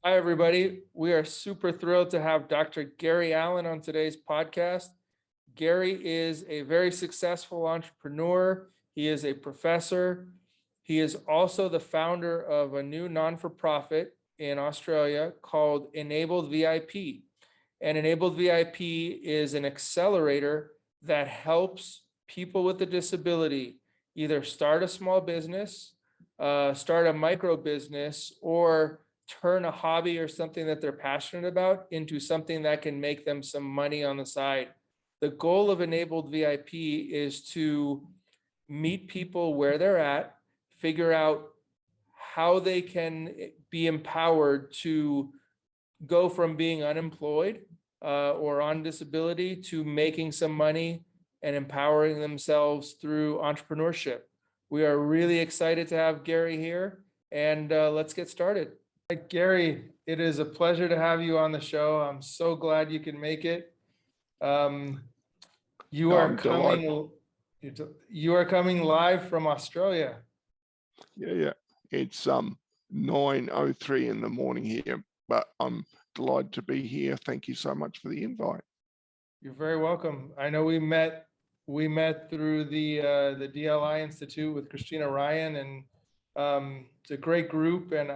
Hi, everybody. We are super thrilled to have Dr. Gary Allen on today's podcast. Gary is a very successful entrepreneur. He is a professor. He is also the founder of a new non-for-profit in Australia called Enabled VIP. And Enabled VIP is an accelerator that helps people with a disability either start a small business, start a micro business, or turn a hobby or something that they're passionate about into something that can make them some money on the side. The goal of Enabled VIP is to meet people where they're at, figure out how they can be empowered to go from being unemployed or on disability to making some money and empowering themselves through entrepreneurship. We are really excited to have Gary here, and let's get started. Gary, it is a pleasure to have you on the show. I'm so glad you can make it. Um, you No, are I'm delighted. coming. You are coming live from Australia. Yeah. It's 9:03 in the morning here, but I'm delighted to be here. Thank you so much for the invite. You're very welcome. I know we met through the DLI Institute with Christina Ryan, and it's a great group. And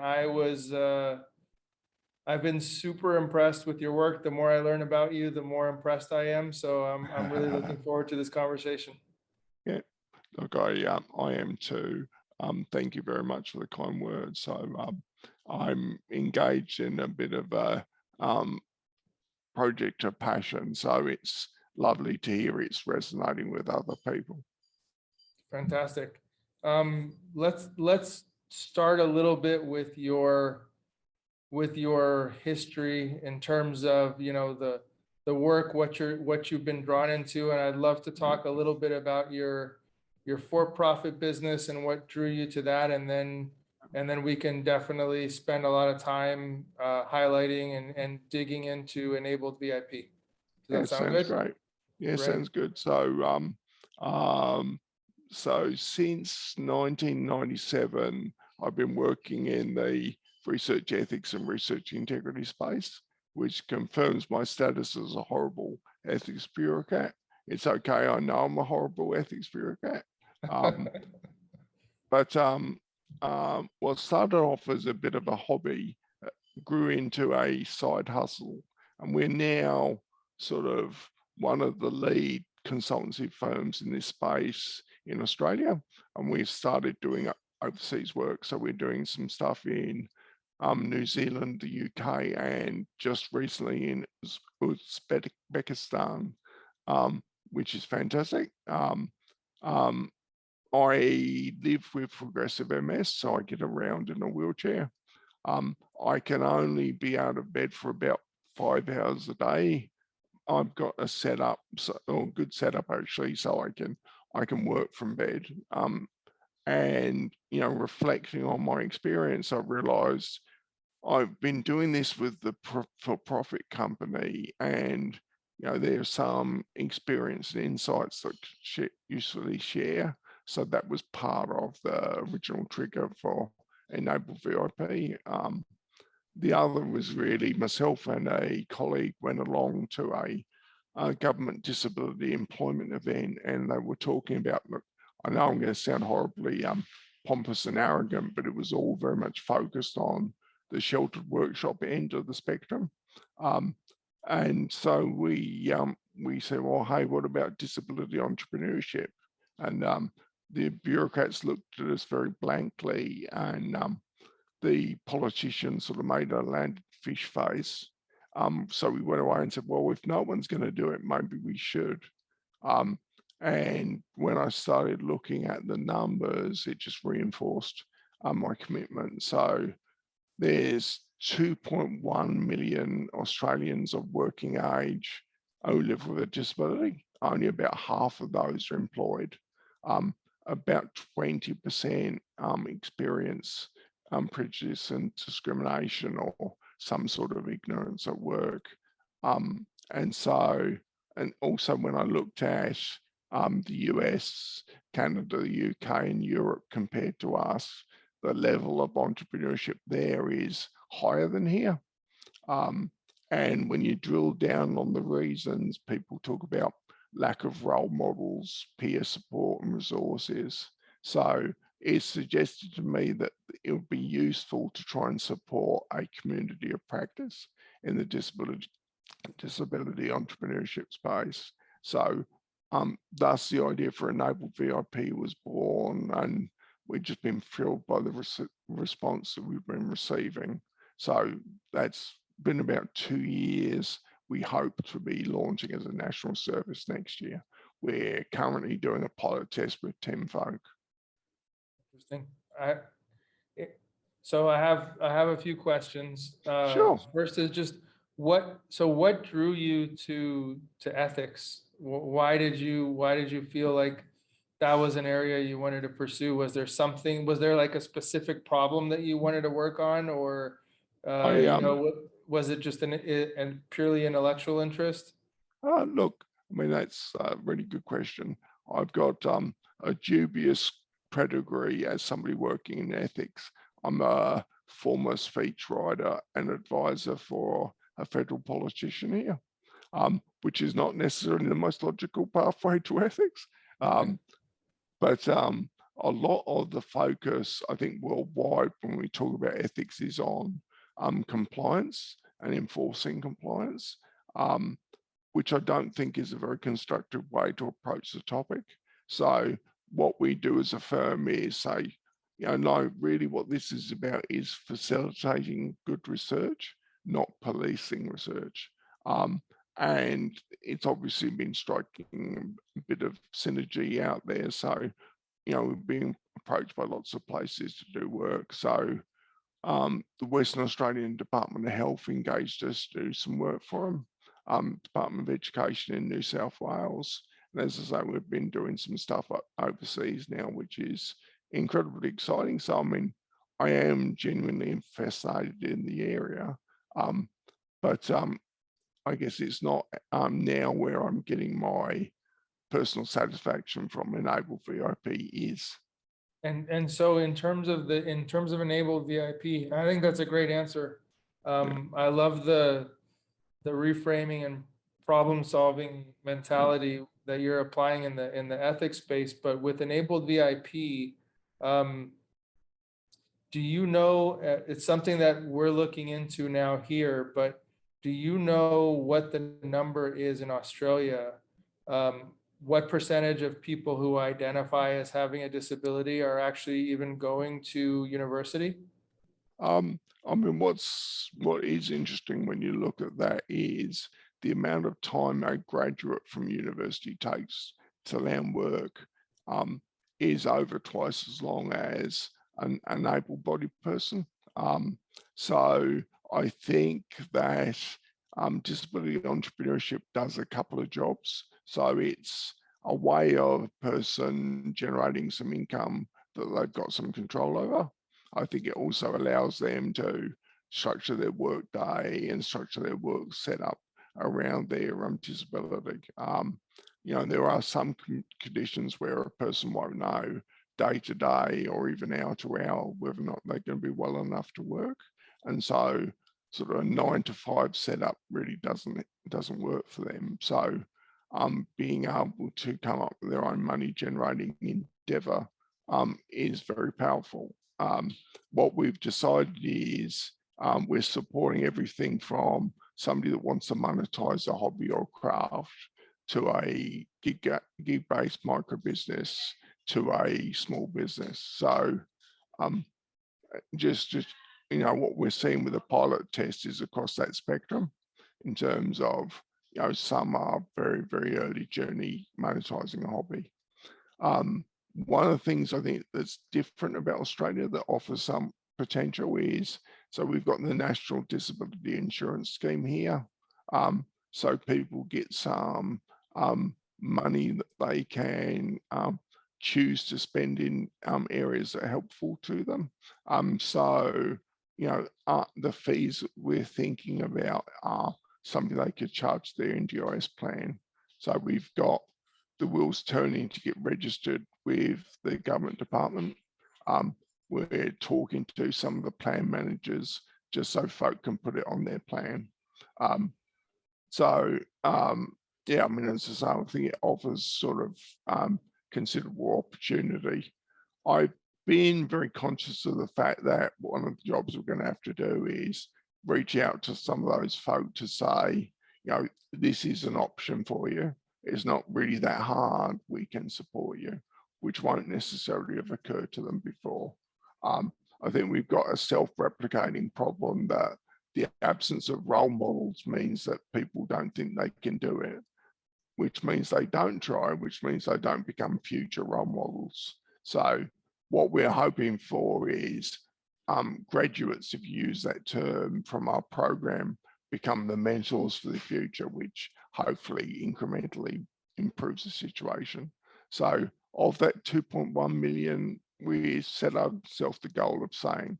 I've been super impressed with your work. The more I learn about you, the more impressed I am. So I'm really looking forward to this conversation. Yeah, look, I am too. Thank you very much for the kind words. So I'm engaged in a bit of a project of passion. So it's lovely to hear it's resonating with other people. Fantastic. Let's start a little bit with your history in terms of, the work, what you've been drawn into. And I'd love to talk a little bit about your for-profit business and what drew you to that. And then we can definitely spend a lot of time highlighting and digging into Enabled VIP. Does Yeah, that sound sounds good? great. Yeah, Great. sounds good. Um, so since 1997, I've been working in the research ethics and research integrity space, which confirms my status as a horrible ethics bureaucrat. It's okay, I know I'm a horrible ethics bureaucrat. Um, but what started off as a bit of a hobby grew into a side hustle, and we're now sort of one of the lead consultancy firms in this space in Australia, and we've started doing overseas work. So we're doing some stuff in New Zealand, the UK, and just recently in Uzbekistan, which is fantastic. I live with progressive MS, so I get around in a wheelchair. I can only be out of bed for about 5 hours a day. I've got a setup, or good setup actually, so I can work from bed. And reflecting on my experience, I realised I've been doing this with the for-profit company, and there's some experience and insights that usually share. So that was part of the original trigger for Enable VIP. The other was really myself and a colleague went along to a government disability employment event, and they were talking about, look, I know I'm going to sound horribly pompous and arrogant, but it was all very much focused on the sheltered workshop end of the spectrum. And so we said, well, hey, what about disability entrepreneurship? And the bureaucrats looked at us very blankly, and the politicians sort of made a landed fish face. So we went away and said, well, if no one's going to do it, maybe we should. And when I started looking at the numbers, it just reinforced my commitment. So there's 2.1 million Australians of working age who live with a disability. Only about half of those are employed. About 20% experience prejudice and discrimination or some sort of ignorance at work. And also when I looked at the US, Canada, the UK, and Europe compared to us, the level of entrepreneurship there is higher than here. And when you drill down on the reasons, people talk about lack of role models, peer support, and resources. So it's suggested to me that it would be useful to try and support a community of practice in the disability entrepreneurship space. So thus the idea for Enabled VIP was born, and we've just been thrilled by the response that we've been receiving. So that's been about 2 years. We hope to be launching as a national service next year. We're currently doing a pilot test with 10 folk. Interesting. So I have a few questions. Sure. First is just what drew you to ethics? Why did you feel like that was an area you wanted to pursue? Was there like a specific problem that you wanted to work on, or was it just an purely intellectual interest? Look, I mean, that's a really good question. I've got a dubious pedigree as somebody working in ethics. I'm a former speechwriter and advisor for a federal politician here, which is not necessarily the most logical pathway to ethics. But a lot of the focus, I think, worldwide when we talk about ethics is on compliance and enforcing compliance, which I don't think is a very constructive way to approach the topic. So what we do as a firm is say, no, really what this is about is facilitating good research, not policing research. And it's obviously been striking a bit of synergy out there. So, we're being approached by lots of places to do work. So the Western Australian Department of Health engaged us to do some work for them, Department of Education in New South Wales. And as I say, we've been doing some stuff overseas now, which is incredibly exciting. So, I mean, I am genuinely fascinated in the area, but I guess it's not now where I'm getting my personal satisfaction from Enabled VIP is. And so in terms of Enabled VIP, I think that's a great answer. I love the reframing and problem solving mentality that you're applying in the ethics space. But with Enabled VIP, do you know, it's something that we're looking into now here, but do you know what the number is in Australia? What percentage of people who identify as having a disability are actually even going to university? I mean, what is interesting when you look at that is the amount of time a graduate from university takes to land work is over twice as long as an able-bodied person. So I think that disability entrepreneurship does a couple of jobs. So it's a way of a person generating some income that they've got some control over. I think it also allows them to structure their work day and structure their work setup around their disability. There are some conditions where a person won't know day to day or even hour to hour whether or not they're going to be well enough to work. And so sort of a 9 to 5 setup really doesn't work for them. So being able to come up with their own money generating endeavor is very powerful. What we've decided is we're supporting everything from somebody that wants to monetize a hobby or craft to a gig-based micro business to a small business. So just what we're seeing with the pilot test is across that spectrum in terms of some are very, very early journey monetizing a hobby. One of the things I think that's different about Australia that offers some potential is, so we've got the National Disability Insurance Scheme here. So people get some money that they can choose to spend in areas that are helpful to them. So, the fees we're thinking about are something they could charge their NDIS plan. So we've got the wheels turning to get registered with the government department. We're talking to some of the plan managers just so folk can put it on their plan. Yeah, I mean, as I say, I think it offers sort of considerable opportunity. I've been very conscious of the fact that one of the jobs we're going to have to do is reach out to some of those folk to say, you know, this is an option for you. It's not really that hard. We can support you, which won't necessarily have occurred to them before. I think we've got a self-replicating problem that the absence of role models means that people don't think they can do it, which means they don't try, which means they don't become future role models. So what we're hoping for is graduates, if you use that term from our program, become the mentors for the future, which hopefully incrementally improves the situation. So of that 2.1 million, we set ourselves the goal of saying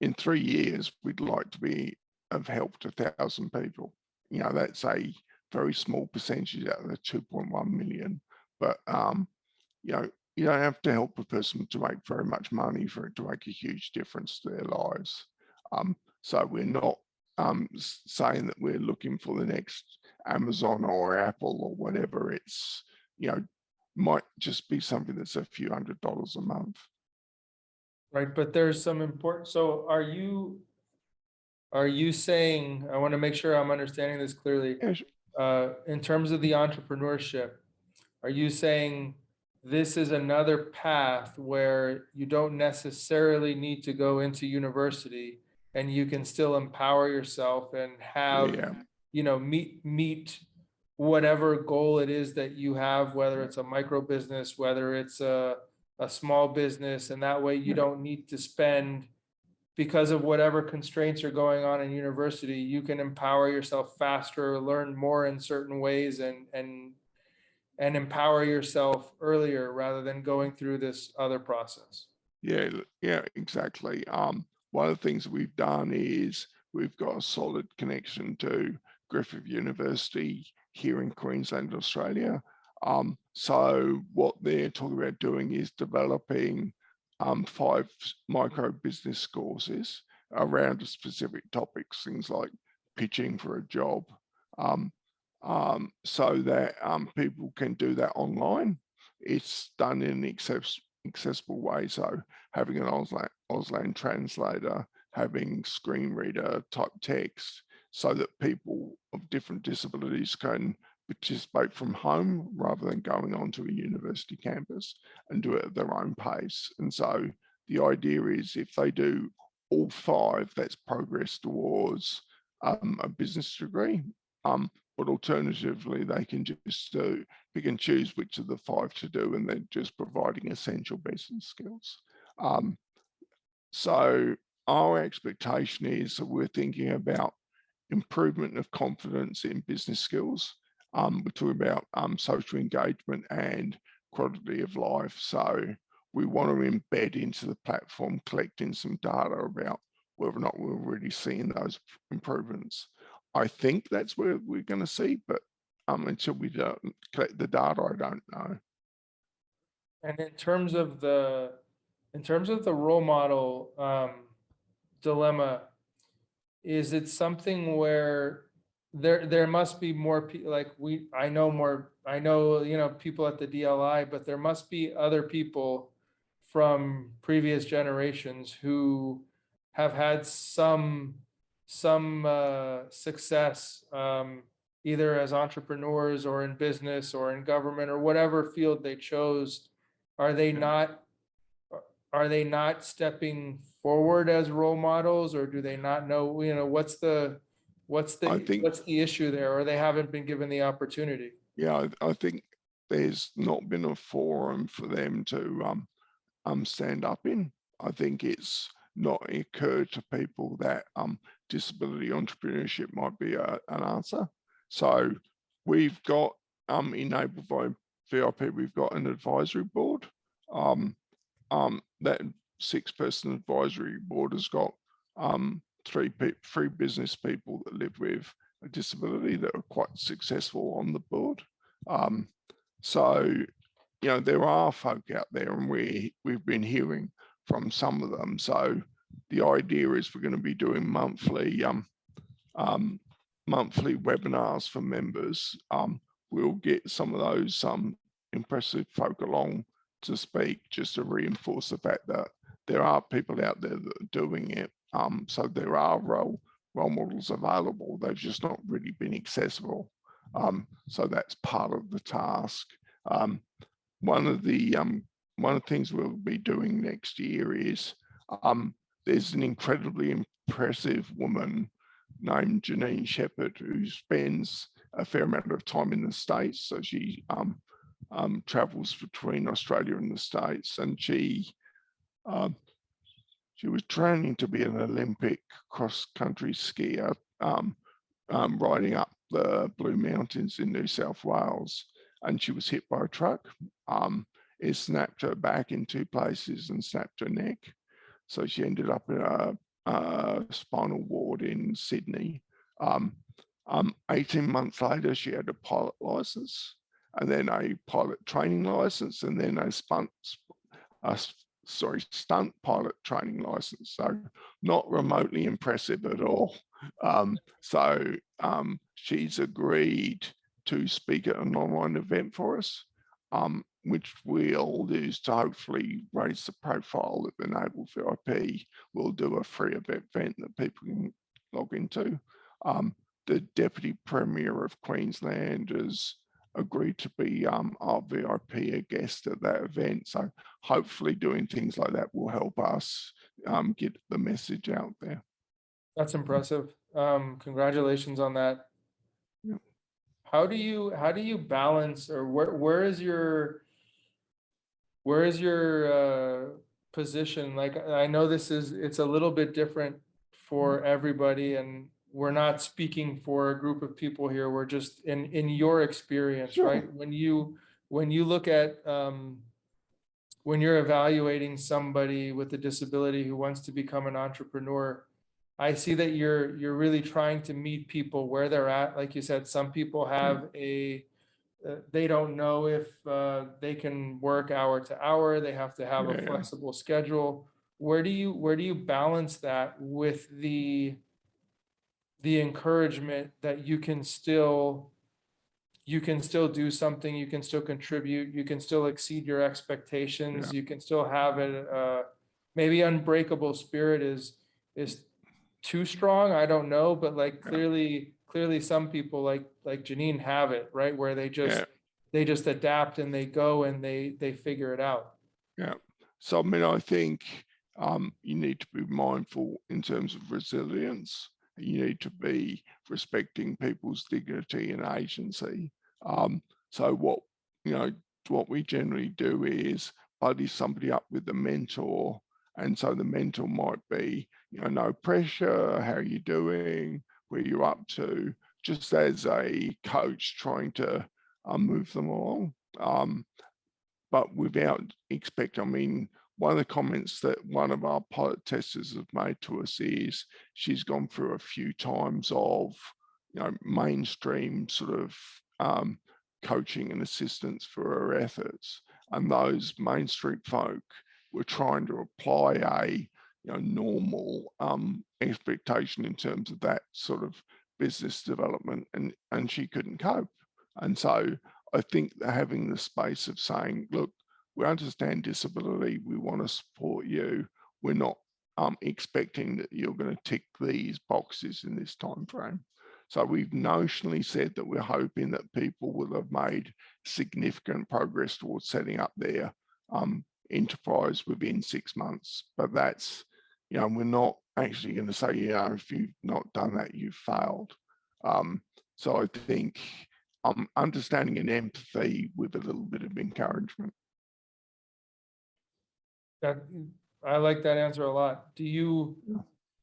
in 3 years, we'd like to have helped 1,000 people. You know, that's a very small percentage out of the 2.1 million. But, you know, you don't have to help a person to make very much money for it to make a huge difference to their lives. So we're not saying that we're looking for the next Amazon or Apple or whatever. It's, you know, might just be something that's a few $100s a month. Right, but there's some important, so are you saying, I want to make sure I'm understanding this clearly, Yeah, in terms of the entrepreneurship, are you saying this is another path where you don't necessarily need to go into university and you can still empower yourself and have, yeah, you know, meet whatever goal it is that you have, whether it's a micro business, whether it's a small business, and that way you yeah. don't need to spend, because of whatever constraints are going on in university, you can empower yourself faster, learn more in certain ways, and empower yourself earlier rather than going through this other process. Yeah, exactly. One of the things that we've done is we've got a solid connection to Griffith University here in Queensland, Australia. So what they're talking about doing is developing 5 micro business courses around specific topics, things like pitching for a job, um, so that people can do that online. It's done in an accessible way. So having an Auslan translator, having screen reader type text, so that people of different disabilities can participate from home rather than going onto a university campus and do it at their own pace. And so the idea is if they do all 5, that's progress towards a business degree. But alternatively, they can just pick and choose which of the 5 to do, and they're just providing essential business skills. So our expectation is that we're thinking about improvement of confidence in business skills. We're talking about social engagement and quality of life. So we want to embed into the platform, collecting some data about whether or not we're really seeing those improvements. I think that's where we're going to see, but until we don't collect the data, I don't know. And in terms of the role model dilemma, is it something where there must be more people, like I know, you know, people at the DLI, but there must be other people from previous generations who have had some success, either as entrepreneurs or in business or in government or whatever field they chose. Are they Yeah. not are they not stepping forward as role models, or do they not know, you know, what's the I think, issue there, or they haven't been given the opportunity? yeah, I think there's not been a forum for them to stand up in. I think it's not occurred to people that disability entrepreneurship might be an answer. So we've got enabled by VIP, we've got an advisory board. That 6-person advisory board has got 3 business people that live with a disability that are quite successful on the board. So, you know, there are folk out there, and we've been hearing from some of them. So the idea is we're going to be doing monthly webinars for members. We'll get some of those impressive folk along to speak, just to reinforce the fact that there are people out there that are doing it. So there are role models available. They've just not really been accessible. So that's part of the task. One of the things we'll be doing next year is there's an incredibly impressive woman named Janine Shepherd who spends a fair amount of time in the States. So she travels between Australia and the States, and she was training to be an Olympic cross-country skier, riding up the Blue Mountains in New South Wales, and she was hit by a truck. It snapped her back in 2 places and snapped her neck. So she ended up in a spinal ward in Sydney. 18 months later, she had a pilot license, and then a pilot training license, and then a stunt pilot training license. So not remotely impressive at all. She's agreed to speak at an online event for us, which we'll use to hopefully raise the profile of Enabled VIP. We'll do a free event that people can log into. The Deputy Premier of Queensland has agreed to be our VIP, a guest at that event. So hopefully doing things like that will help us get the message out there. That's impressive. Congratulations on that. Yeah. How do you balance, or where is your position? Like, I know it's a little bit different for everybody, and we're not speaking for a group of people here. We're just in your experience, Sure. right? When you look at when you're evaluating somebody with a disability who wants to become an entrepreneur, I see that you're really trying to meet people where they're at. Like you said, some people have they don't know if they can work hour to hour. They have to have a flexible schedule. Where do you balance that with the encouragement that you can still do something, you can still contribute, you can still exceed your expectations, you can still have it, maybe unbreakable spirit is too strong, I don't know, but like clearly some people like Janine have it, right? Where they just adapt and they go and they figure it out. Yeah. So I mean, I think you need to be mindful in terms of resilience. You need to be respecting people's dignity and agency. So what we generally do is buddy somebody up with a mentor, and so the mentor might be, no pressure, how are you doing, where you're up to, just as a coach trying to move them along. But without I mean, one of the comments that one of our pilot testers have made to us is she's gone through a few times of, mainstream sort of coaching and assistance for her efforts. And those Main Street folk were trying to apply a normal expectation in terms of that sort of business development, and she couldn't cope. And so I think having the space of saying, look, we understand disability, we want to support you, we're not expecting that you're going to tick these boxes in this time frame. So we've notionally said that we're hoping that people will have made significant progress towards setting up their enterprise within 6 months. But that's, we're not actually going to say, if you've not done that, you've failed. So I think understanding and empathy with a little bit of encouragement. I like that answer a lot. Do you,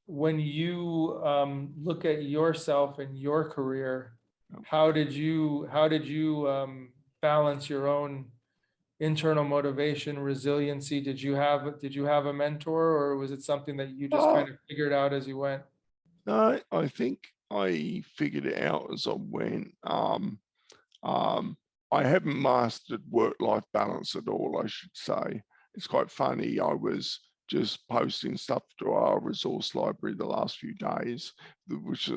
when you look at yourself and your career, how did you balance your own internal motivation, resiliency? Did you have a mentor, or was it something that you just kind of figured out as you went? No, I think I figured it out as I went. I haven't mastered work-life balance at all, I should say. It's quite funny. I was just posting stuff to our resource library the last few days, which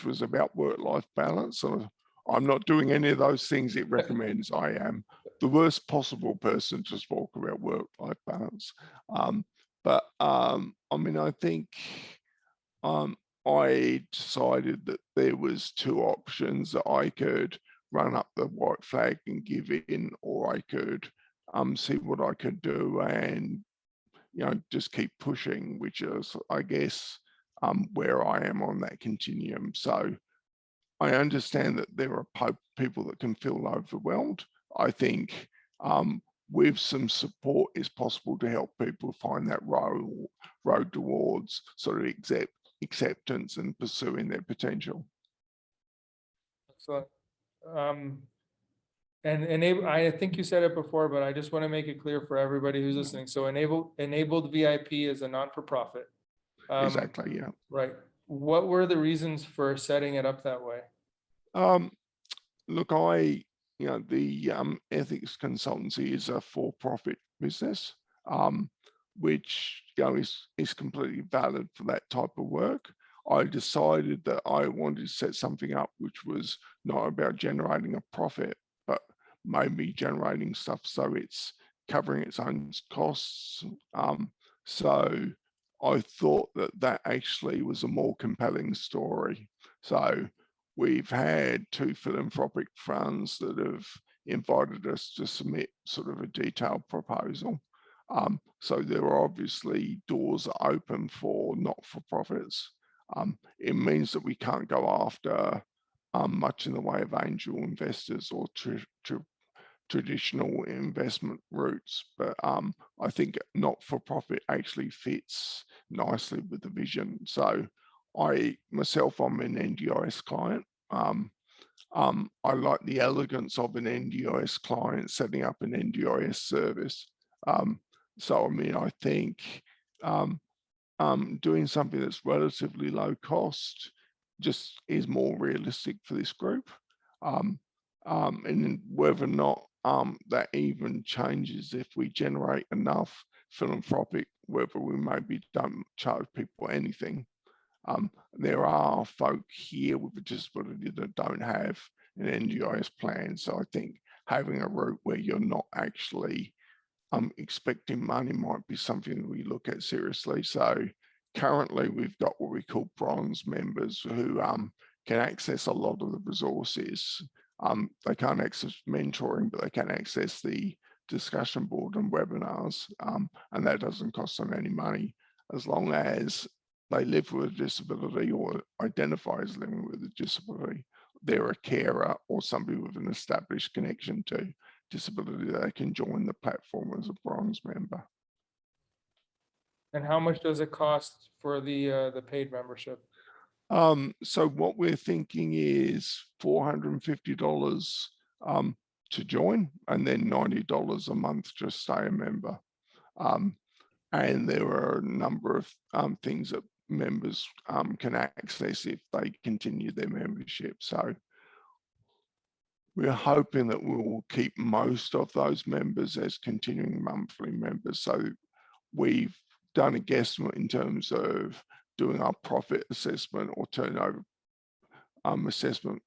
was about work-life balance. So I'm not doing any of those things it recommends. I am the worst possible person to talk about work-life balance. I mean, I think um, I decided that there was two options, that I could run up the white flag and give in, or I could see what I could do and just keep pushing, which is, I guess, where I am on that continuum. So I understand that there are people that can feel overwhelmed. I think with some support, it's possible to help people find that road towards sort of acceptance and pursuing their potential. Excellent. And enable, I think you said it before, but I just want to make it clear for everybody who's listening. So enabled VIP is a non-for-profit. Exactly, yeah. Right. What were the reasons for setting it up that way? Look, the ethics consultancy is a for-profit business, which is completely valid for that type of work. I decided that I wanted to set something up which was not about generating a profit, but maybe generating stuff so it's covering its own costs. So I thought that actually was a more compelling story. So we've had two philanthropic funds that have invited us to submit sort of a detailed proposal. So there are obviously doors open for not-for-profits. It means that we can't go after much in the way of angel investors or traditional investment routes, but I think not-for-profit actually fits nicely with the vision. So I'm an NDIS client. I like the elegance of an NDIS client setting up an NDIS service. So I mean, I think doing something that's relatively low cost just is more realistic for this group. And whether or not that even changes if we generate enough philanthropic, whether we maybe don't charge people anything. There are folk here with a disability that don't have an NDIS plan. So I think having a route where you're not actually expecting money might be something that we look at seriously. So currently we've got what we call bronze members who can access a lot of the resources. They can't access mentoring, but they can access the discussion board and webinars, and that doesn't cost them any money as long as they live with a disability or identify as living with a disability. They're a carer or somebody with an established connection to disability, they can join the platform as a bronze member. And how much does it cost for the paid membership? So what we're thinking is $450 to join, and then $90 a month to stay a member. And there are a number of things that members can access if they continue their membership. So we're hoping that we will keep most of those members as continuing monthly members. So we've done a guesstimate in terms of doing our profit assessment or turnover assessment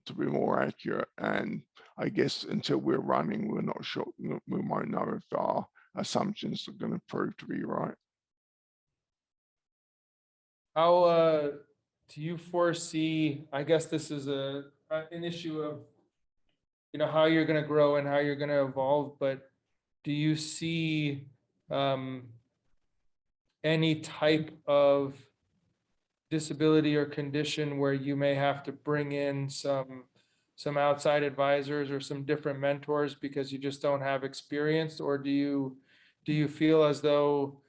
to be more accurate. And I guess until we're running, we're not sure, we won't know if our assumptions are going to prove to be right. How do you foresee, I guess this is an issue of, how you're going to grow and how you're going to evolve, but do you see any type of disability or condition where you may have to bring in some outside advisors or some different mentors because you just don't have experience? Or do you feel as though,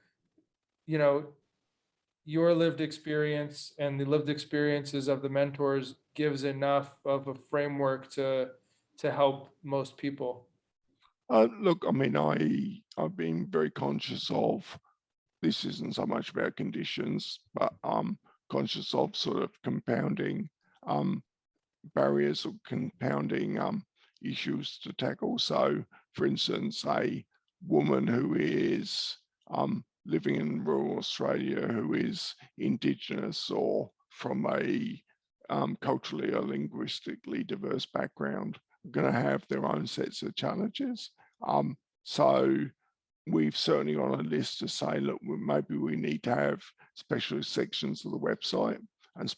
your lived experience and the lived experiences of the mentors gives enough of a framework to help most people? Look, I mean, I've been very conscious of, this isn't so much about conditions, but conscious of sort of compounding barriers or compounding issues to tackle. So for instance, a woman who is living in rural Australia who is Indigenous or from a culturally or linguistically diverse background are going to have their own sets of challenges. So we've certainly got a list to say, look, maybe we need to have specialist sections of the website and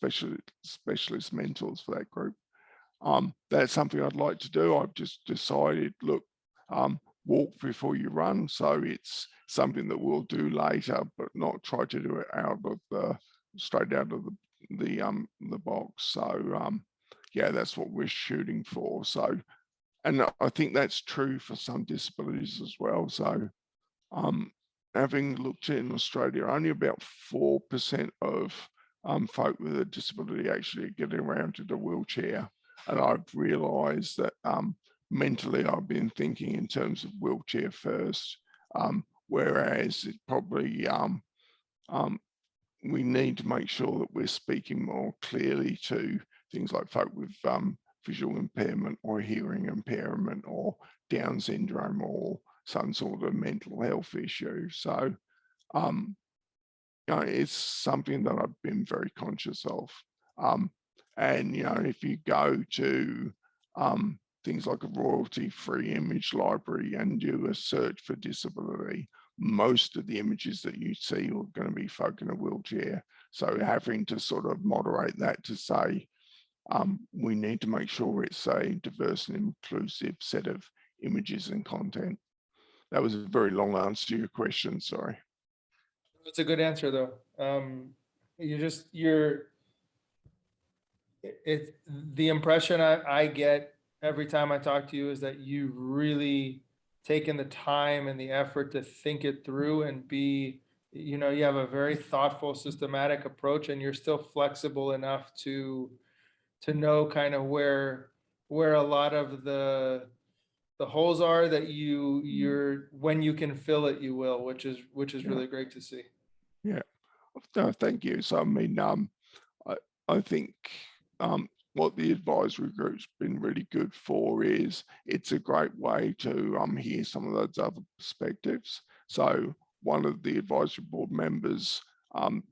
specialist mentors for that group. That's something I'd like to do. I've just decided, look, walk before you run. So it's something that we'll do later, but not try to do it straight out of the box. So yeah, that's what we're shooting for. So, and I think that's true for some disabilities as well. So having looked in Australia, only about 4% of folk with a disability actually get around in a wheelchair. And I've realised that mentally I've been thinking in terms of wheelchair first, whereas it probably we need to make sure that we're speaking more clearly to things like folk with visual impairment or hearing impairment or Down syndrome or some sort of mental health issue. So it's something that I've been very conscious of. And if you go to things like a royalty-free image library and do a search for disability, most of the images that you see are going to be folk in a wheelchair. So having to sort of moderate that to say, we need to make sure it's a diverse and inclusive set of images and content. That was a very long answer to your question, sorry. That's a good answer though. It's the impression I get every time I talk to you is that you've really taken the time and the effort to think it through and you have a very thoughtful, systematic approach, and you're still flexible enough to know kind of where a lot of the holes are that you're when you can fill it, you will, which is Yeah. really great to see. Yeah. No, thank you. So I mean, I think what the advisory group's been really good for is it's a great way to hear some of those other perspectives. So one of the advisory board members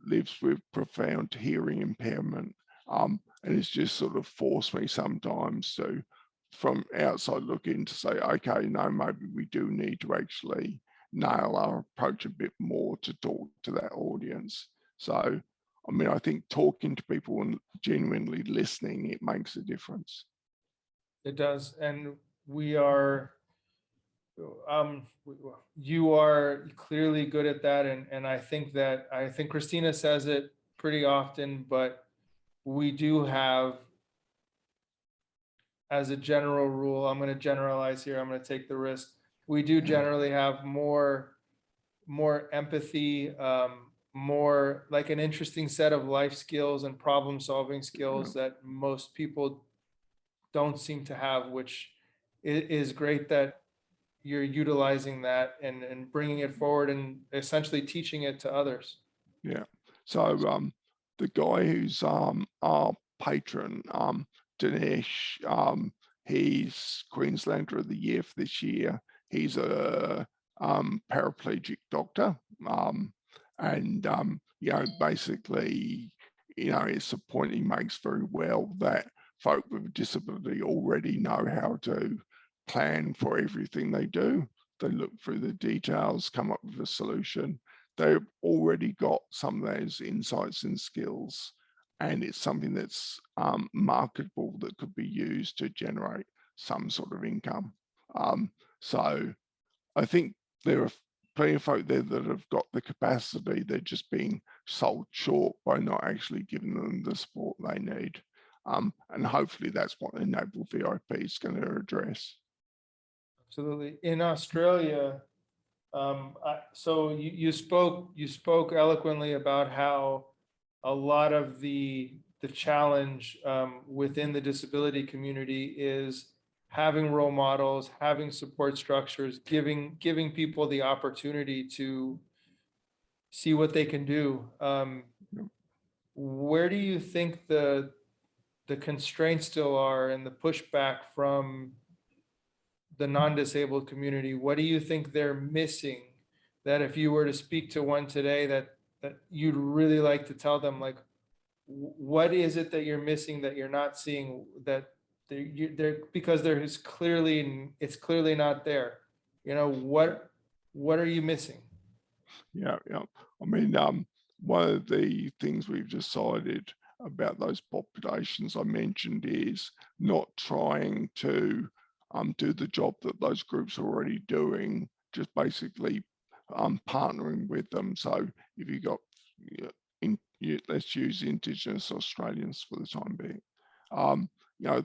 lives with profound hearing impairment, and it's just sort of forced me sometimes to, from outside looking, to say, okay, no, maybe we do need to actually nail our approach a bit more to talk to that audience. So I mean, I think talking to people and genuinely listening, it makes a difference. It does, and you are clearly good at that, and I think Christina says it pretty often, but we do have, as a general rule, I'm going to generalize here, I'm going to take the risk, we do generally have more empathy, more like an interesting set of life skills and problem solving skills that most people don't seem to have, which is great that you're utilizing that and bringing it forward and essentially teaching it to others. Yeah. So the guy who's our patron, Dinesh, he's Queenslander of the Year for this year. He's a paraplegic doctor. And basically, it's a point he makes very well that folk with a disability already know how to plan for everything they do. They look through the details, come up with a solution. They've already got some of those insights and skills, and it's something that's marketable that could be used to generate some sort of income. So I think there are plenty of folk there that have got the capacity. They're just being sold short by not actually giving them the support they need. And hopefully that's what Enable VIP is going to address. Absolutely. In Australia, so you spoke eloquently about how a lot of the challenge within the disability community is having role models, having support structures, giving people the opportunity to see what they can do. Where do you think the constraints still are and the pushback from the non-disabled community? What do you think they're missing that if you were to speak to one today, that you'd really like to tell them, like, what is it that you're missing, that you're not seeing, that they're because there is clearly, it's clearly not there. You know, what are you missing? Yeah, yeah. I mean, one of the things we've decided about those populations I mentioned is not trying to do the job that those groups are already doing, just basically partnering with them. So if you got, let's use Indigenous Australians for the time being. You know,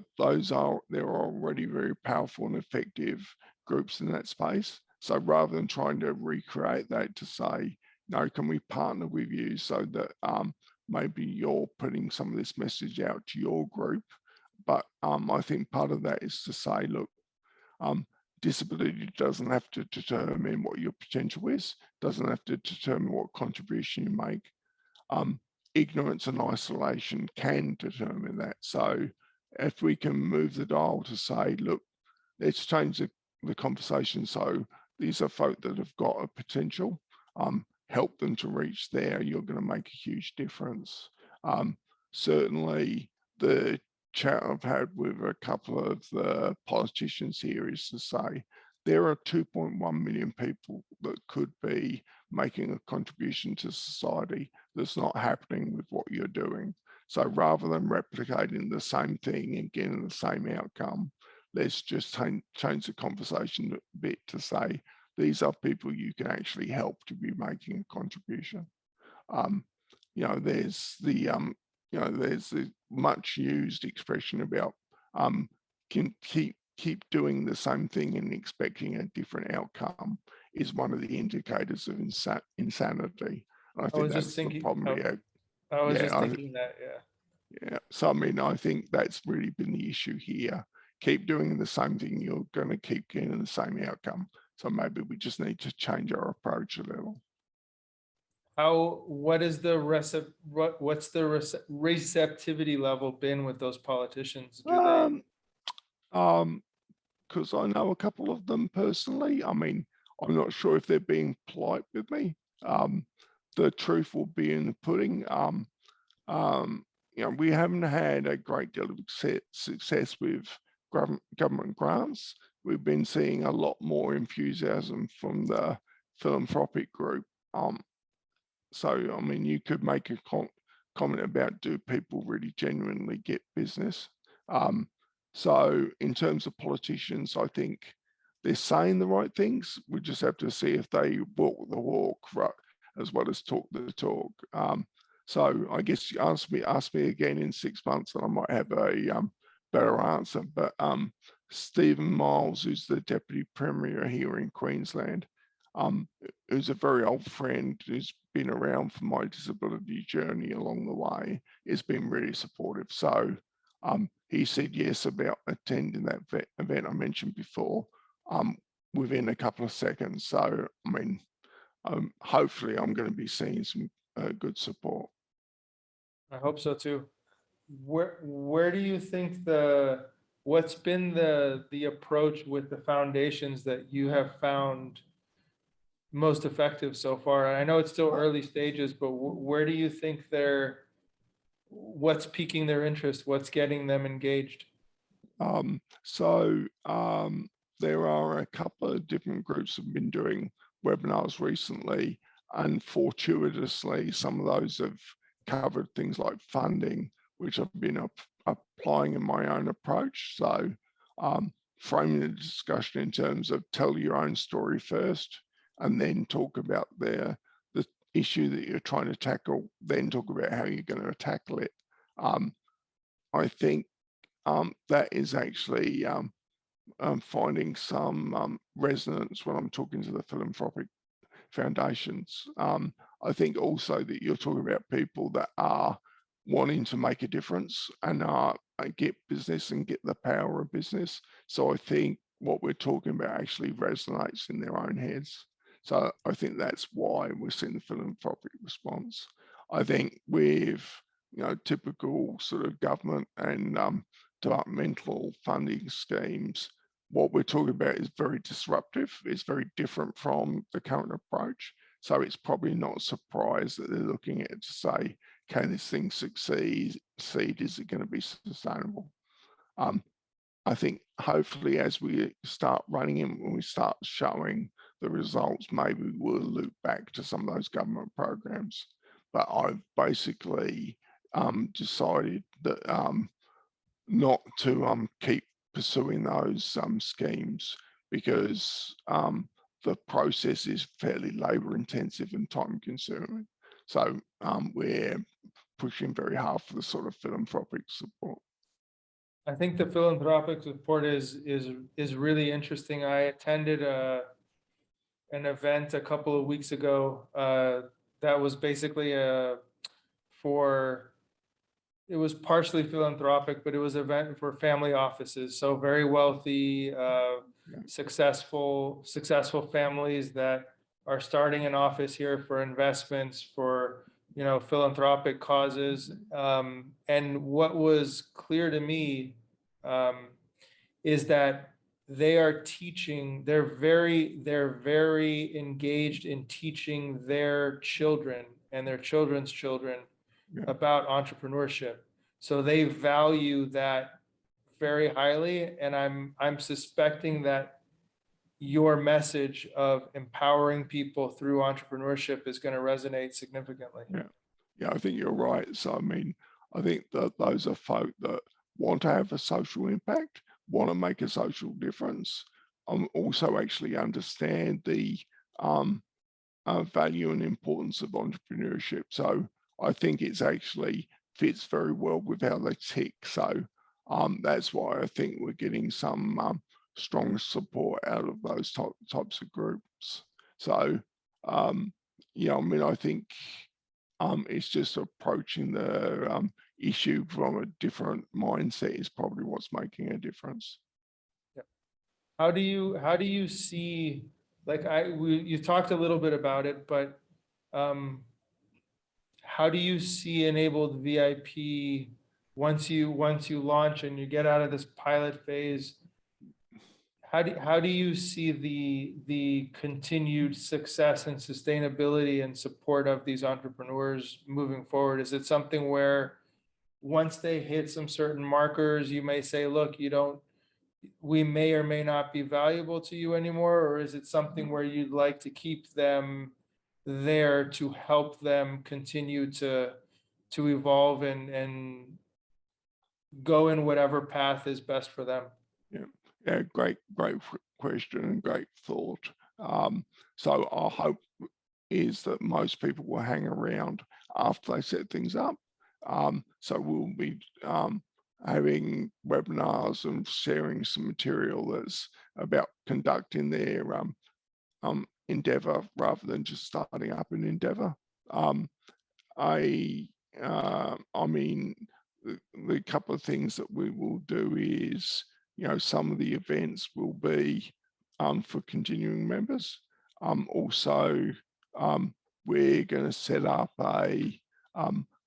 they're already very powerful and effective groups in that space. So rather than trying to recreate that, to say, no, can we partner with you so that maybe you're putting some of this message out to your group? But I think part of that is to say, look, disability doesn't have to determine what your potential is, doesn't have to determine what contribution you make. Ignorance and isolation can determine that. So if we can move the dial to say, look, let's change the conversation. So these are folk that have got a potential, help them to reach there, you're going to make a huge difference. Certainly the chat I've had with a couple of the politicians here is to say, there are 2.1 million people that could be making a contribution to society that's not happening with what you're doing. So rather than replicating the same thing and getting the same outcome, let's just change the conversation a bit to say, these are people you can actually help to be making a contribution. You know, there's the much used expression about can keep doing the same thing and expecting a different outcome is one of the indicators of insanity. And I I think was just that's the thinking, problem we have. I was just Yeah, thinking that, yeah. yeah. So I mean, I think that's really been the issue here. Keep doing the same thing, you're going to keep getting the same outcome. So maybe we just need to change our approach a little. What is the what's the receptivity level been with those politicians? Do they? Because I know a couple of them personally. I mean, I'm not sure if they're being polite with me. The truth will be in the pudding. You know, we haven't had a great deal of success with government grants. We've been seeing a lot more enthusiasm from the philanthropic group. So, I mean, you could make a comment about, do people really genuinely get business? So in terms of politicians, I think they're saying the right things. We just have to see if they walk the walk, right, as well as talk the talk. So I guess you ask me again in 6 months and I might have a better answer. But Stephen Miles, who's the Deputy Premier here in Queensland, who's a very old friend, who's been around for my disability journey along the way, has been really supportive. So he said yes about attending that event I mentioned before within a couple of seconds. So, I mean, hopefully I'm going to be seeing some good support. I hope so too. Where do you think what's been the approach with the foundations that you have found most effective so far? And I know it's still early stages, but where do you think what's piquing their interest? What's getting them engaged? So there are a couple of different groups that have been doing webinars recently, and fortuitously, some of those have covered things like funding, which I've been applying in my own approach. So framing the discussion in terms of tell your own story first, and then talk about the issue that you're trying to tackle, then talk about how you're going to tackle it. I think that is actually finding some resonance when I'm talking to the philanthropic foundations. I think also that you're talking about people that are wanting to make a difference and get business and get the power of business. So I think what we're talking about actually resonates in their own heads. So I think that's why we're seeing the philanthropic response. I think with typical sort of government and developmental funding schemes, what we're talking about is very disruptive. It's very different from the current approach. So it's probably not a surprise that they're looking at it to say, can this thing succeed? Is it going to be sustainable? I think hopefully as we start running it, when we start showing the results, maybe we'll loop back to some of those government programs. But I've basically decided that not to keep pursuing those schemes because the process is fairly labor intensive and time consuming. So we're pushing very hard for the sort of philanthropic support. I think the philanthropic support is really interesting. I attended an event a couple of weeks ago that was basically it was partially philanthropic, but it was an event for family offices. So very wealthy, successful families that are starting an office here for investments, for philanthropic causes. And what was clear to me is that they are teaching, they're very engaged in teaching their children and their children's children about entrepreneurship. So they value that very highly. And I'm suspecting that your message of empowering people through entrepreneurship is going to resonate significantly. Yeah, I think you're right. So, I mean, I think that those are folk that want to have a social impact, want to make a social difference, also actually understand the value and importance of entrepreneurship. So I think it's actually fits very well with how they tick. So that's why I think we're getting some strong support out of those types of groups. So, yeah, I mean, I think it's just approaching the issue from a different mindset is probably what's making a difference. How do you see, like you talked a little bit about it, but how do you see enabled VIP once you launch and you get out of this pilot phase? How do you see the continued success and sustainability and support of these entrepreneurs moving forward? Is it something where once they hit some certain markers, you may say, look, we may or may not be valuable to you anymore? Or is it something where you'd like to keep them there to help them continue to evolve and go in whatever path is best for them? Yeah, great question and great thought. So our hope is that most people will hang around after they set things up. So we'll be having webinars and sharing some material that's about conducting their endeavor rather than just starting up an endeavor. I mean, the couple of things that we will do is, some of the events will be for continuing members. Also, we're going to set up a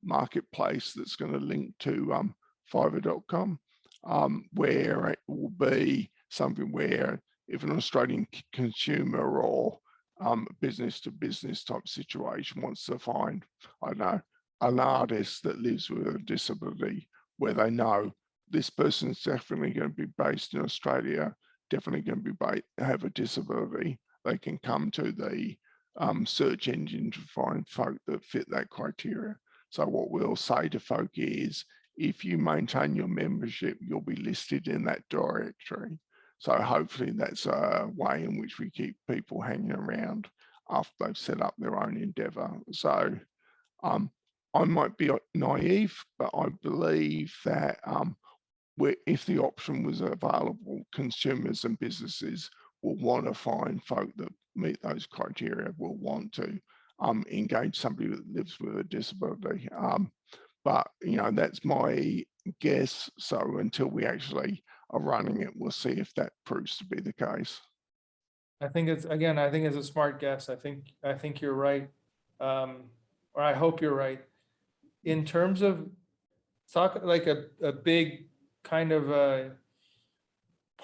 marketplace that's going to link to Fiverr.com, where it will be something where if an Australian consumer or business to business type situation wants to find, I don't know, an artist that lives with a disability, where they know this person's definitely going to be based in Australia, definitely going to be have a disability, they can come to the search engine to find folk that fit that criteria. So what we'll say to folk is, if you maintain your membership, you'll be listed in that directory. So hopefully that's a way in which we keep people hanging around after they've set up their own endeavor. So I might be naive, but I believe that if the option was available, consumers and businesses will want to find folk that meet those criteria, will want to engage somebody that lives with a disability. But, that's my guess. So until we actually are running it, we'll see if that proves to be the case. I think it's a smart guess. I think you're right. Or I hope you're right. In terms of talk like a big kind of a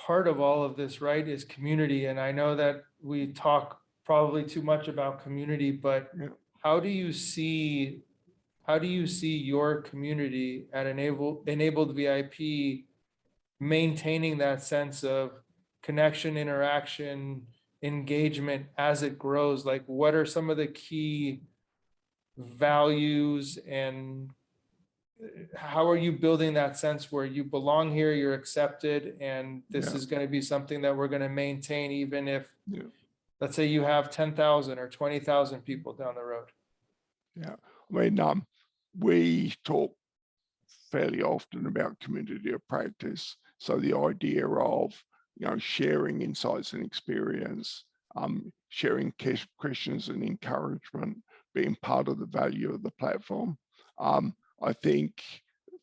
part of all of this, right, is community. And I know that we talk probably too much about community, but Yeah. how do you see your community at Enabled VIP maintaining that sense of connection, interaction, engagement as it grows? Like, what are some of the key values, and how are you building that sense where you belong here, you're accepted, and this Yeah. is going to be something that we're going to maintain even if, Yeah. let's say, you have 10,000 or 20,000 people down the road? Yeah. I mean, we talk fairly often about community of practice. So the idea of, sharing insights and experience, sharing questions and encouragement, being part of the value of the platform. I think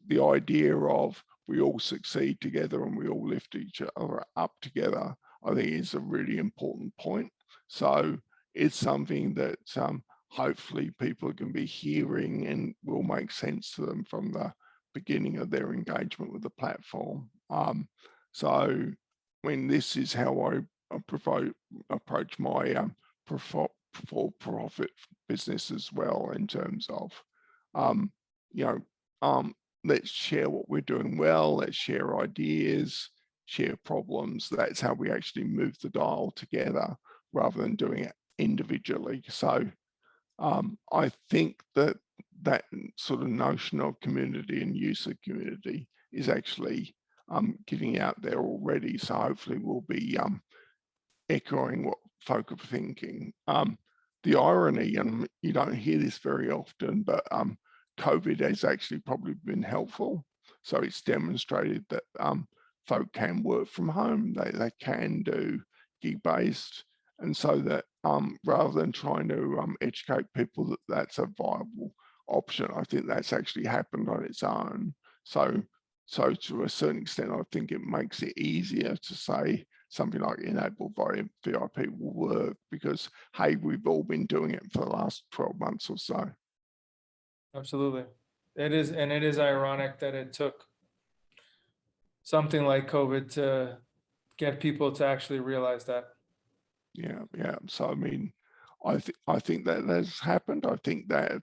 the idea of we all succeed together and we all lift each other up together, I think is a really important point. So it's something that hopefully people can be hearing and will make sense to them from the beginning of their engagement with the platform. So, I mean, this is how I approach my for-profit business as well, in terms of, um, you know, let's share what we're doing well, let's share ideas, share problems. That's how we actually move the dial together rather than doing it individually. So I think that sort of notion of community and user community is actually getting out there already. So hopefully we'll be echoing what folk are thinking. The irony, and you don't hear this very often, but COVID has actually probably been helpful. So it's demonstrated that folk can work from home, they can do gig-based, and so that rather than trying to educate people that that's a viable option, I think that's actually happened on its own. So to a certain extent, I think it makes it easier to say something like Enabled by VIP will work because, hey, we've all been doing it for the last 12 months or so. Absolutely. It is, and it is ironic that it took something like COVID to get people to actually realize that. Yeah, yeah. So I mean, I think that has happened. I think that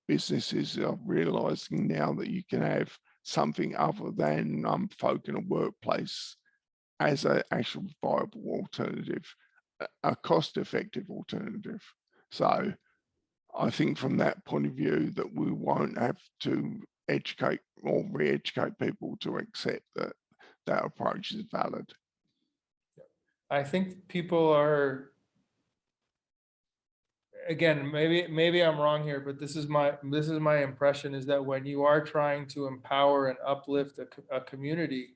businesses are realizing now that you can have something other than folk in a workplace as an actual viable alternative, a cost-effective alternative. So I think from that point of view that we won't have to educate or re-educate people to accept that that approach is valid. I think people are, again, maybe I'm wrong here, but this is my impression, is that when you are trying to empower and uplift a community,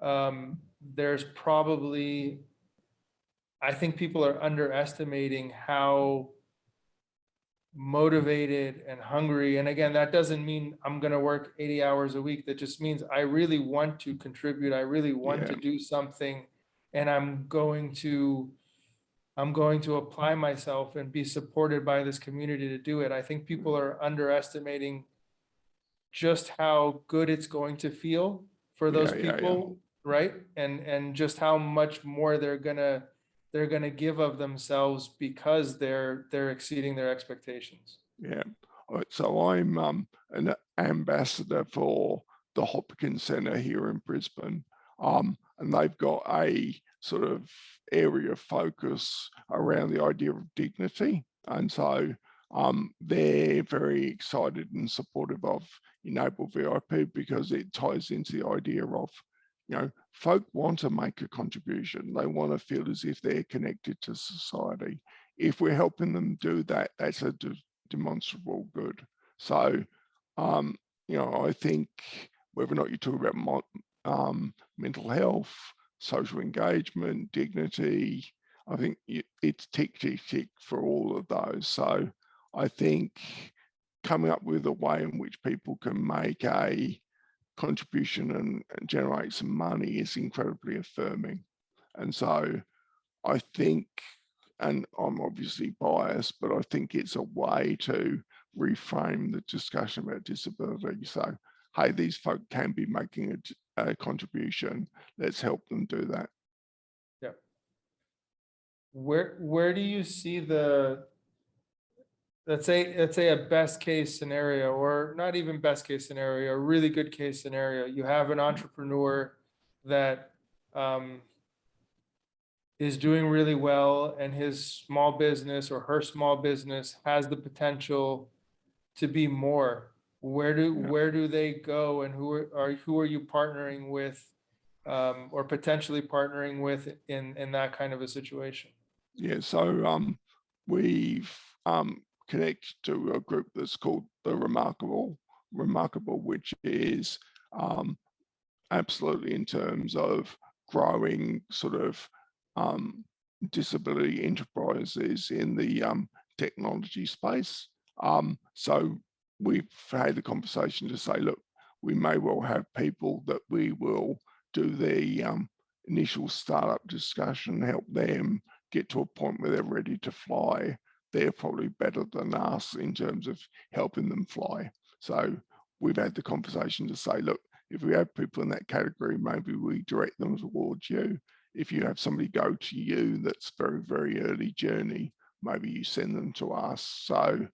there's probably, I think people are underestimating how motivated and hungry. And again, that doesn't mean I'm going to work 80 hours a week. That just means I really want to contribute. I really want to Yeah, do something, and I'm going to apply myself and be supported by this community to do it. I think people are underestimating just how good it's going to feel for those yeah. people, right? And just how much more they're gonna give of themselves because they're exceeding their expectations. Yeah. So I'm an ambassador for the Hopkins Centre here in Brisbane, and they've got a sort of area of focus around the idea of dignity, and so they're very excited and supportive of Enable VIP because it ties into the idea of, folk want to make a contribution. They want to feel as if they're connected to society. If we're helping them do that, that's a demonstrable good. So, I think whether or not you talk about mental health, social engagement, dignity, I think it's tick, tick, tick for all of those. So I think coming up with a way in which people can make a contribution and generate some money is incredibly affirming. And so I think, and I'm obviously biased, but I think it's a way to reframe the discussion about disability. So, hey, these folk can be making a contribution, let's help them do that. Yeah. Where do you see let's say a best case scenario, or not even best case scenario, a really good case scenario? You have an entrepreneur that is doing really well, and his small business or her small business has the potential to be more. Where do they go, and who are you partnering with, or potentially partnering with in that kind of a situation? Yeah, so we've connected to a group that's called the Remarkable, which is absolutely in terms of growing sort of disability enterprises in the technology space. So we've had a conversation to say, look, we may well have people that we will do the initial startup discussion, help them get to a point where they're ready to fly. They're probably better than us in terms of helping them fly. So we've had the conversation to say, look, if we have people in that category, maybe we direct them towards you. If you have somebody go to you that's very, very early journey, maybe you send them to us. So,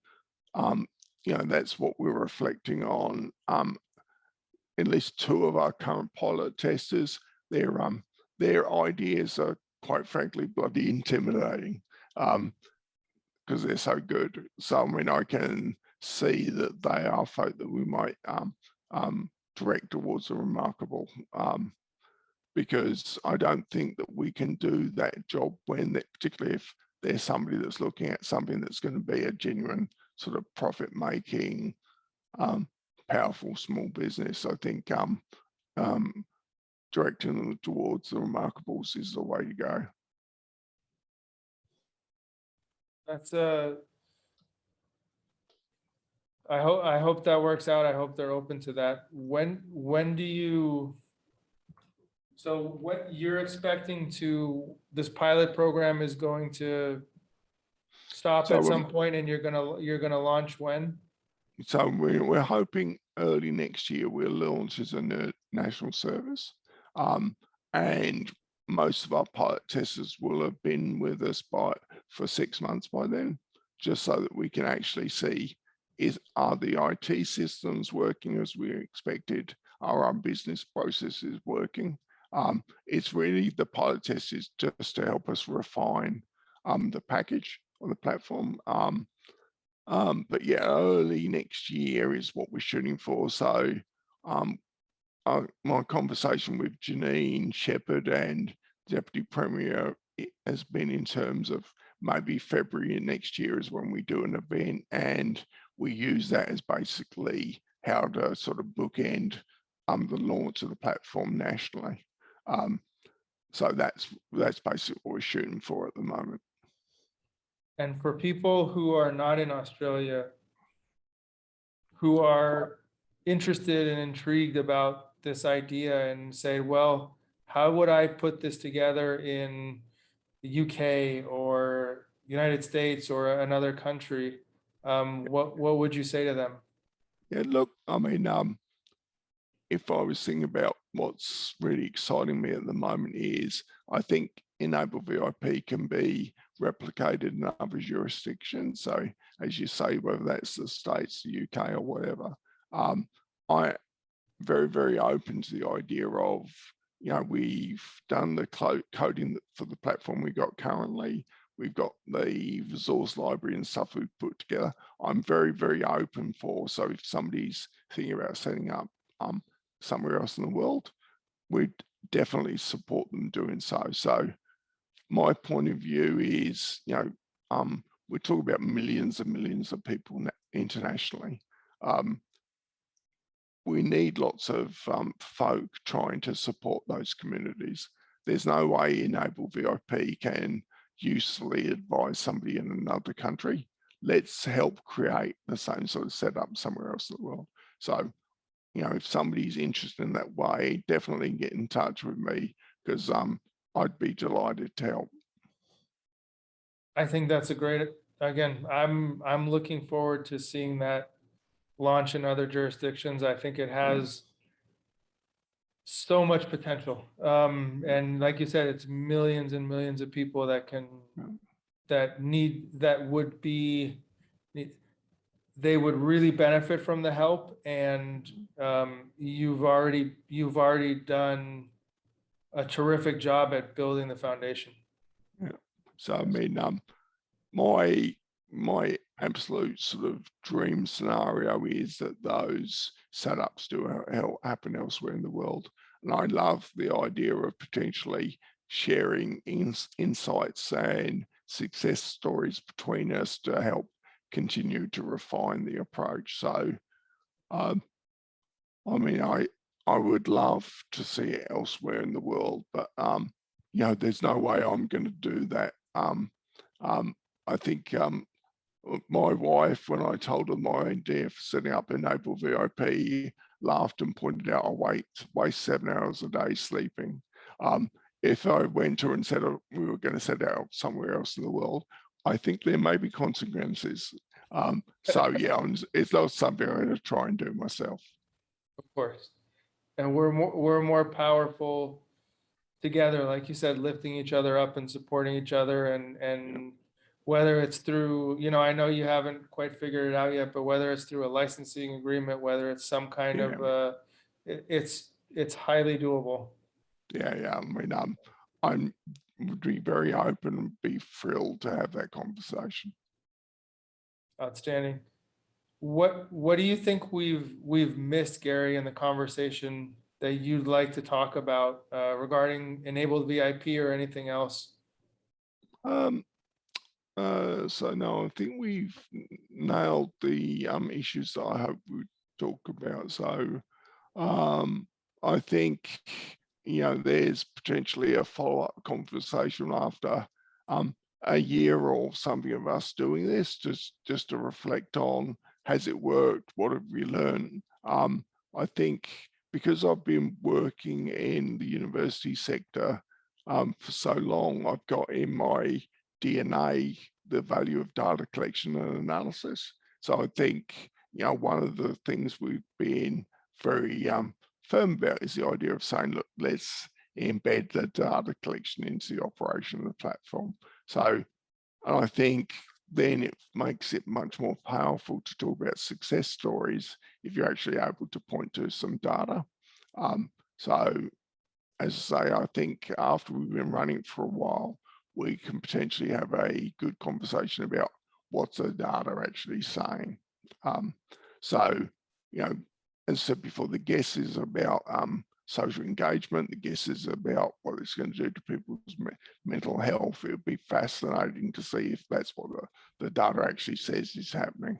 that's what we're reflecting on. At least two of our current pilot testers, their ideas are quite frankly bloody intimidating because they're so good. So I mean, I can see that they are folk that we might direct towards the Remarkable, because I don't think that we can do that job particularly if there's somebody that's looking at something that's going to be a genuine sort of profit-making, powerful small business. I think directing them towards the Remarkables is the way to go. That's I hope that works out. I hope they're open to that. When do you, so what you're expecting this pilot program is going to stop So at some point, and you're gonna launch when? So we're hoping early next year we'll launch as a national service, and most of our pilot testers will have been with us for 6 months by then, just so that we can actually see are the IT systems working as we expected, are our business processes working. It's really the pilot test is just to help us refine the package on the platform. But yeah, early next year is what we're shooting for. So my conversation with Janine Shepherd and Deputy Premier has been in terms of maybe February next year is when we do an event, and we use that as basically how to sort of bookend the launch of the platform nationally. So that's basically what we're shooting for at the moment. And for people who are not in Australia, who are interested and intrigued about this idea and say, well, how would I put this together in the UK or United States or another country? What would you say to them? Yeah, look, I mean, if I was thinking about what's really exciting me at the moment is I think Enable VIP can be replicated in other jurisdictions. So as you say, whether that's the States, the UK or whatever, I very, very open to the idea of, we've done the coding for the platform we got currently. We've got the resource library and stuff we've put together. I'm very, very open for, so if somebody's thinking about setting up somewhere else in the world, we'd definitely support them doing so. So my point of view is, we're talking about millions and millions of people internationally. We need lots of folk trying to support those communities. There's no way Enable VIP can usefully advise somebody in another country. Let's help create the same sort of setup somewhere else in the world. So, if somebody's interested in that way, definitely get in touch with me, because I'd be delighted to help. I think that's a great, again, I'm looking forward to seeing that launch in other jurisdictions. I think it has so much potential. And like you said, it's millions and millions of people that can, that would be, they would really benefit from the help. And you've already done a terrific job at building the foundation. Yeah. So I mean, my absolute sort of dream scenario is that those setups do happen elsewhere in the world, and I love the idea of potentially sharing insights and success stories between us to help continue to refine the approach. So, I mean, I would love to see it elsewhere in the world, but there's no way I'm going to do that. I think my wife, when I told her my idea for setting up Enable VIP, laughed and pointed out I waste 7 hours a day sleeping. If I went to her and said we were going to set out somewhere else in the world, I think there may be consequences. So yeah, it's not something I'm going to try and do myself. Of course. And we're more powerful together, like you said, lifting each other up and supporting each other. And whether it's through, I know you haven't quite figured it out yet, but whether it's through a licensing agreement, whether it's some kind Yeah. of it's highly doable. Yeah. I mean, I'm would be very open and be thrilled to have that conversation. Outstanding. What do you think we've missed, Gary, in the conversation that you'd like to talk about regarding enabled VIP or anything else? Um, so no, I think we've nailed the issues that I hope we talk about. So I think there's potentially a follow-up conversation after a year or something of us doing this, just to reflect on, has it worked? What have we learned? I think because I've been working in the university sector for so long, I've got in my DNA the value of data collection and analysis. So I think one of the things we've been very firm about is the idea of saying, look, let's embed the data collection into the operation of the platform. So, and I think then it makes it much more powerful to talk about success stories if you're actually able to point to some data. So, as I say, I think after we've been running it for a while, we can potentially have a good conversation about what's the data actually saying. So, as I said before, the guess is about social engagement. The guess is about what it's going to do to people's mental health. It would be fascinating to see if that's what the data actually says is happening.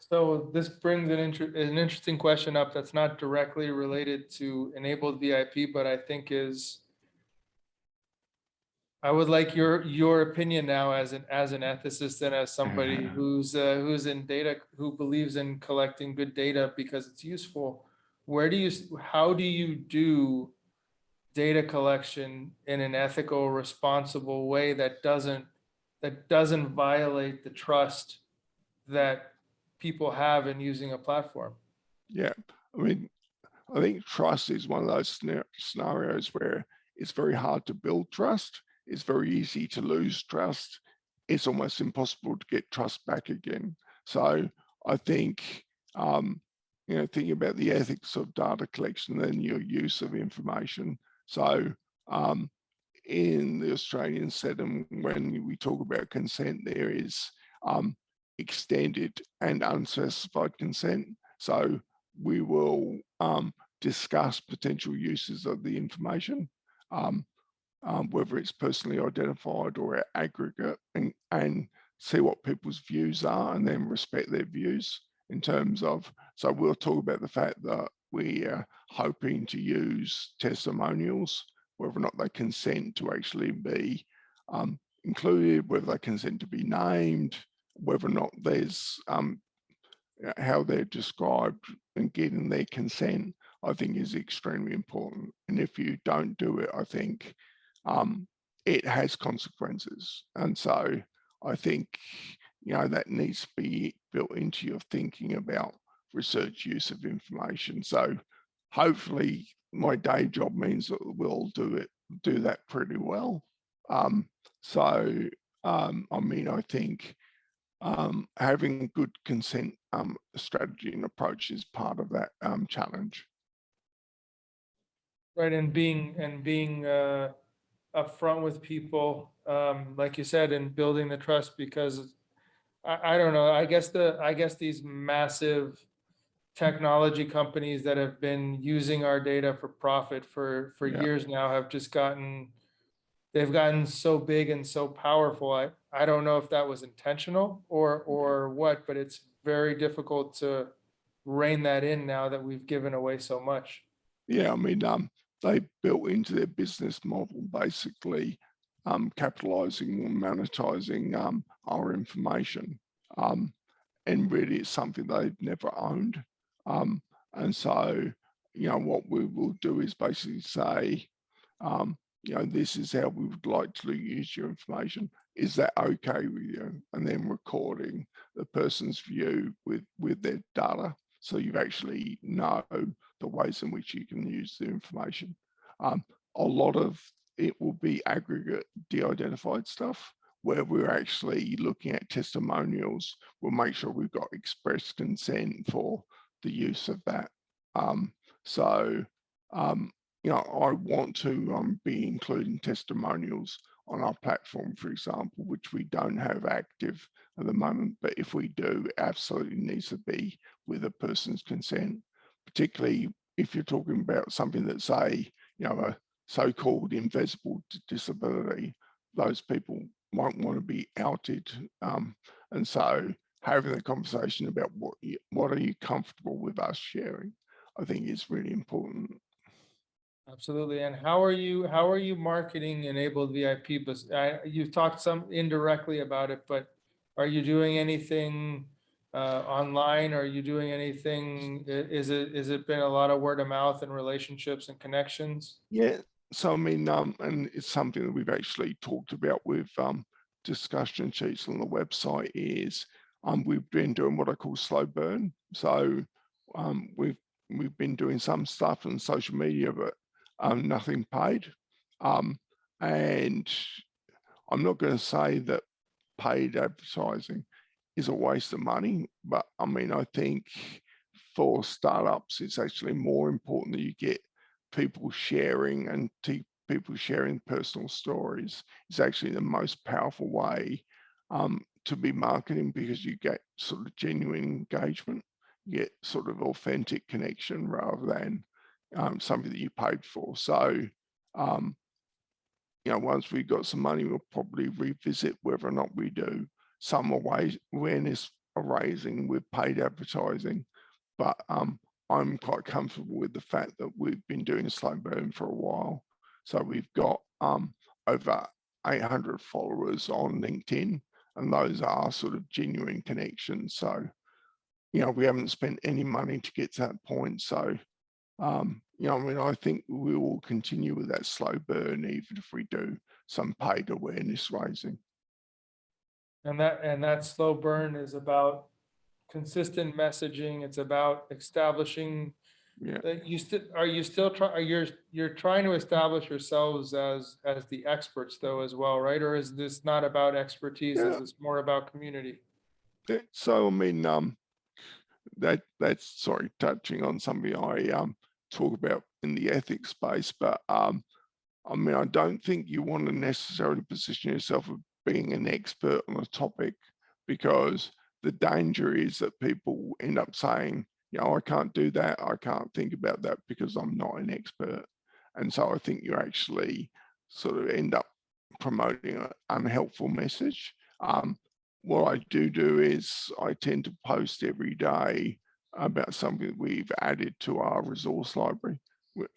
So this brings an interesting question up that's not directly related to enabled VIP, but I think I would like your opinion now as an ethicist and as somebody who's in data, who believes in collecting good data because it's useful. How do you do data collection in an ethical, responsible way that doesn't violate the trust that people have in using a platform? Yeah, I mean, I think trust is one of those scenarios where it's very hard to build trust. It's very easy to lose trust. It's almost impossible to get trust back again. So I think, thinking about the ethics of data collection and your use of information. So in the Australian setting, when we talk about consent, there is extended and unspecified consent. So we will discuss potential uses of the information, whether it's personally identified or aggregate, and see what people's views are and then respect their views in terms of, so we'll talk about the fact that we are hoping to use testimonials, whether or not they consent to actually be included, whether they consent to be named, whether or not there's how they're described and getting their consent, I think is extremely important. And if you don't do it, I think it has consequences. And so I think, that needs to be built into your thinking about research use of information. So hopefully my day job means that we'll do that pretty well. So I mean, I think having good consent strategy and approach is part of that challenge. Right, and being upfront with people, like you said, and building the trust, because I don't know, I guess these massive technology companies that have been using our data for profit for Yeah, years now have just they've gotten so big and so powerful. I don't know if that was intentional or what, but it's very difficult to rein that in now that we've given away so much. yeah. I mean, they built into their business model basically capitalizing or monetizing our information. And really it's something they've never owned. Um, and so, what we will do is basically say, this is how we would like to use your information. Is that okay with you? And then recording the person's view with their data. So you actually know the ways in which you can use the information. A lot of it will be aggregate de-identified stuff where we're actually looking at testimonials. We'll make sure we've got express consent for the use of that. So, I want to be including testimonials on our platform, for example, which we don't have active at the moment. But if we do, it absolutely needs to be with a person's consent, particularly if you're talking about something that's a so-called invisible disability. Those people won't want to be outed, and so having a conversation about what are you comfortable with us sharing, I think is really important. Absolutely. And how are you marketing enabled VIP? But you've talked some indirectly about it, but are you doing anything online? Are you doing anything? Is it been a lot of word of mouth and relationships and connections? Yeah. So I mean, and it's something that we've actually talked about with discussion sheets on the website is we've been doing what I call slow burn. So we've been doing some stuff on social media, but nothing paid. And I'm not going to say that paid advertising is a waste of money, but I mean, I think for startups, it's actually more important that you get people sharing and people sharing personal stories is actually the most powerful way to be marketing, because you get sort of genuine engagement, you get sort of authentic connection rather than something that you paid for. So, once we've got some money, we'll probably revisit whether or not we do some awareness raising with paid advertising. But I'm quite comfortable with the fact that we've been doing a slow burn for a while. So we've got over 800 followers on LinkedIn, and those are sort of genuine connections. So, we haven't spent any money to get to that point. So, I mean, I think we will continue with that slow burn, even if we do some paid awareness raising. And that slow burn is about consistent messaging. It's about establishing Yeah. that you still you're trying to establish yourselves as the experts though as well, right? Or is this not about expertise? Is Yeah. this more about community? So, I mean, that's sorry, touching on something I talk about in the ethics space, but I mean, I don't think you want to necessarily position yourself as being an expert on a topic, because the danger is that people end up saying, I can't do that, I can't think about that because I'm not an expert. And so I think you actually sort of end up promoting an unhelpful message. What I do is I tend to post every day about something we've added to our resource library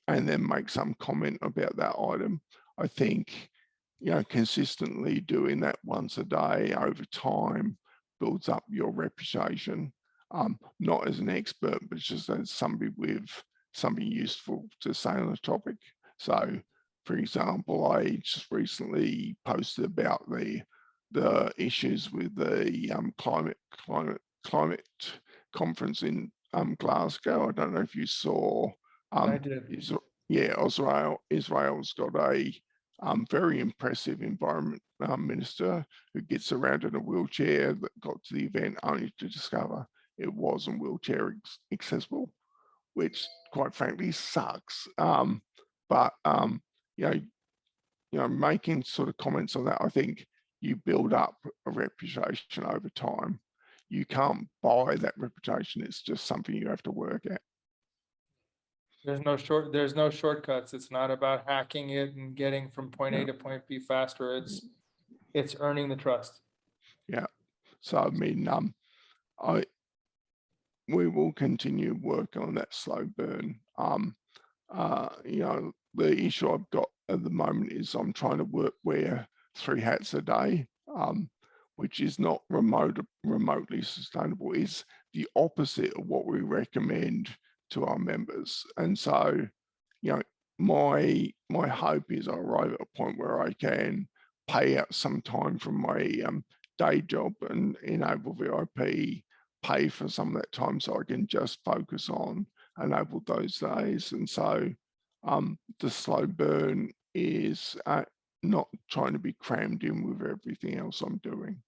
and then make some comment about that item. I think, consistently doing that once a day over time builds up your reputation, not as an expert, but just as somebody with something useful to say on the topic. So, for example, I just recently posted about the issues with the climate conference in Glasgow. I don't know if you saw I did. Israel's got a very impressive environment minister who gets around in a wheelchair that got to the event only to discover it wasn't wheelchair accessible, which quite frankly sucks. But you know, making sort of comments on that, I think you build up a reputation over time. You can't buy that reputation. It's just something you have to work at. There's no shortcuts. It's not about hacking it and getting from point A Yeah. to point B faster. It's earning the trust. Yeah. So I mean, I we will continue working on that slow burn. You know, the issue I've got at the moment is I'm trying to wear 3 hats a day, which is not remotely sustainable. Is the opposite of what we recommend to our members. And so, you know, my hope is I arrive at a point where I can pay out some time from my day job and enable VIP, pay for some of that time so I can just focus on enable those days. And so the slow burn is not trying to be crammed in with everything else I'm doing.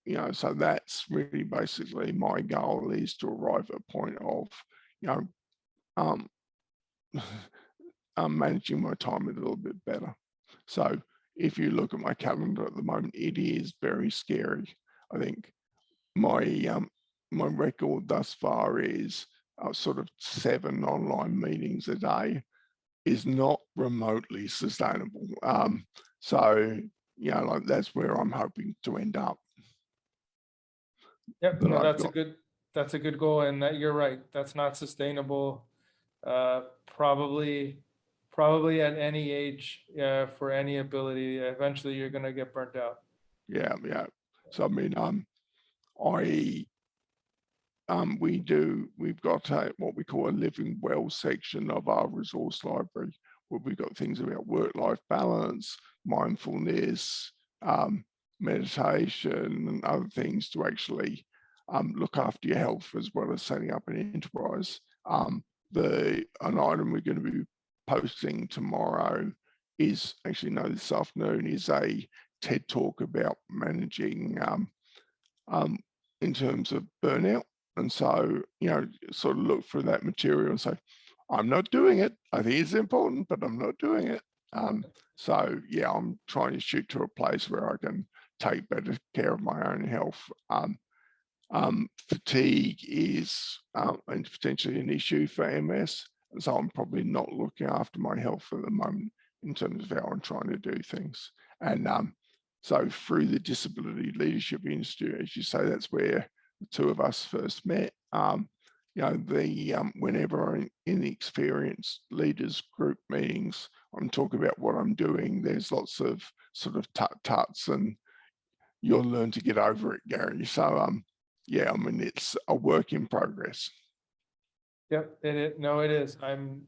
You know, so that's really basically my goal, is to arrive at a point of, you know, um, I'm managing my time a little bit better. So if you look at my calendar at the moment, it is very scary. I think my my record thus far is sort of 7 online meetings a day is not remotely sustainable. So you know, like that's where I'm hoping to end up. Yep, That no, I've got, that's a good goal, and that you're right. That's not sustainable. Probably at any age, for any ability. Eventually, you're gonna get burnt out. yeah. So I mean, I we've got what we call a living well section of our resource library, where we've got things about work-life balance, mindfulness, meditation, and other things to actually look after your health, as well as setting up an enterprise. An item we're going to be posting tomorrow is actually, no, this afternoon, is a TED talk about managing in terms of burnout. And so, you know, sort of look for that material and say, I'm not doing it. I think it's important, but I'm not doing it. So yeah, I'm trying to shoot to a place where I can take better care of my own health. Fatigue is and potentially an issue for MS. And so I'm probably not looking after my health at the moment in terms of how I'm trying to do things. And so through the Disability Leadership Institute, as you say, that's where the two of us first met. You know, whenever I'm in the experienced leaders group meetings, I'm talking about what I'm doing. There's lots of sort of tut-tuts, and you'll learn to get over it, Gary. So yeah, I mean, it's a work in progress. Yep, it is. I'm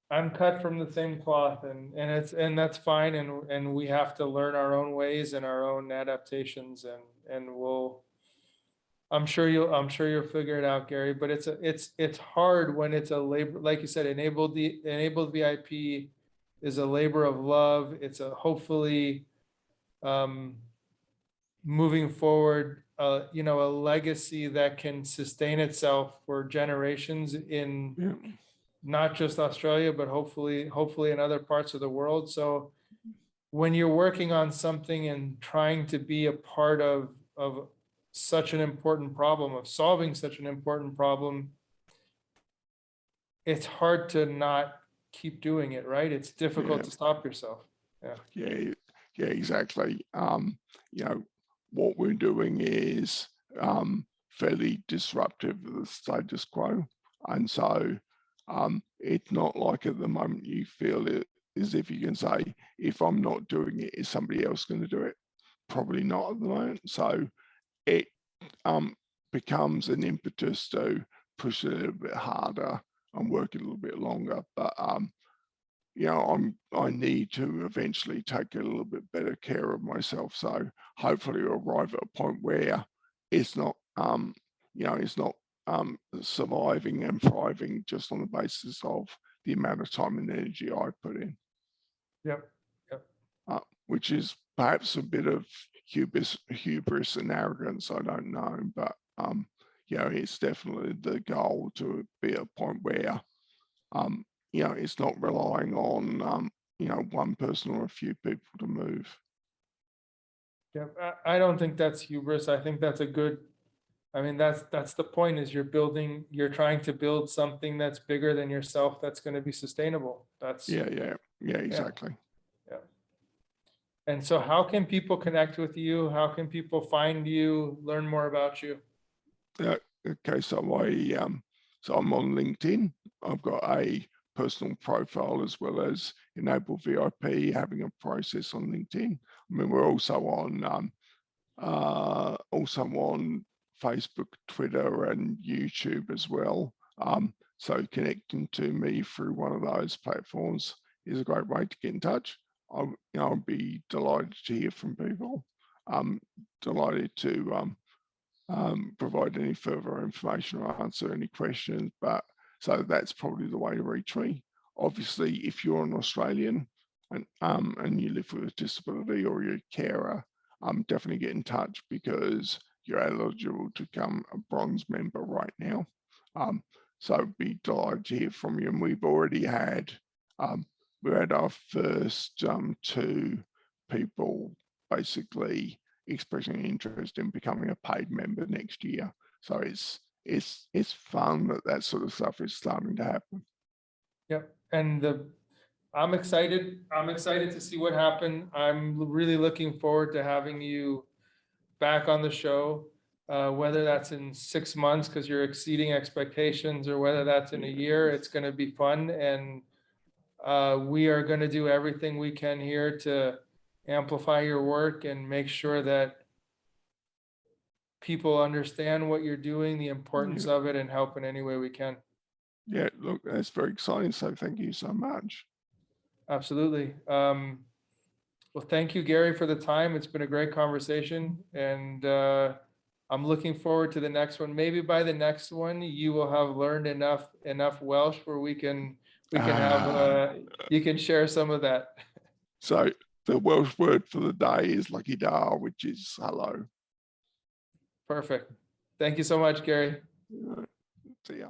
cut from the same cloth, and that's fine, and we have to learn our own ways and our own adaptations, and I'm sure you'll figure it out, Gary, but it's hard when it's a labor, like you said, enabled VIP is a labor of love. It's a hopefully moving forward, you know, a legacy that can sustain itself for generations in Yeah. not just Australia, but hopefully in other parts of the world. So when you're working on something and trying to be a part of such an important problem, of solving such an important problem, it's hard to not keep doing it, right? It's difficult Yeah. to stop yourself. Yeah, exactly. You know, what we're doing is fairly disruptive of the status quo. And so it's not like at the moment you feel it as if you can say, if I'm not doing it, is somebody else going to do it? Probably not at the moment. So it becomes an impetus to push it a little bit harder and work a little bit longer. But you know, I need to eventually take a little bit better care of myself. So hopefully arrive at a point where it's not, you know, it's not surviving and thriving just on the basis of the amount of time and energy I put in. Yep. Which is perhaps a bit of hubris and arrogance. I don't know, but it's definitely the goal to be at a point where it's not relying on one person or a few people to move. Yep. I don't think that's hubris. I think that's a good. I mean, that's the point. Is you're trying to build something that's bigger than yourself. That's going to be sustainable. That's Yeah, exactly. Yeah. And so how can people connect with you? How can people find you, learn more about you? Okay, so I'm on LinkedIn. I've got a personal profile as well as Enable VIP, having a process on LinkedIn. I mean, we're also on Facebook, Twitter, and YouTube as well. So connecting to me through one of those platforms is a great way to get in touch. I'll be delighted to hear from people. Delighted to provide any further information or answer any questions. But so that's probably the way to reach me. Obviously, if you're an Australian and you live with a disability or you're a carer, definitely get in touch because you're eligible to become a bronze member right now. So be delighted to hear from you. And we've already had our first 2 people basically expressing interest in becoming a paid member next year. So it's fun that sort of stuff is starting to happen. Yep. And I'm excited. I'm excited to see what happened. I'm really looking forward to having you back on the show, whether that's in 6 months because you're exceeding expectations, or whether that's in a year. It's going to be fun, and we are going to do everything we can here to amplify your work and make sure that people understand what you're doing, the importance of it, and help in any way we can. Yeah, look, that's very exciting. So thank you so much. Absolutely. Well, thank you, Gary, for the time. It's been a great conversation, and I'm looking forward to the next one. Maybe by the next one, you will have learned enough Welsh where we can have you can share some of that. So the Welsh word for the day is lucky da, which is hello. Perfect. Thank you so much, Gary. See ya.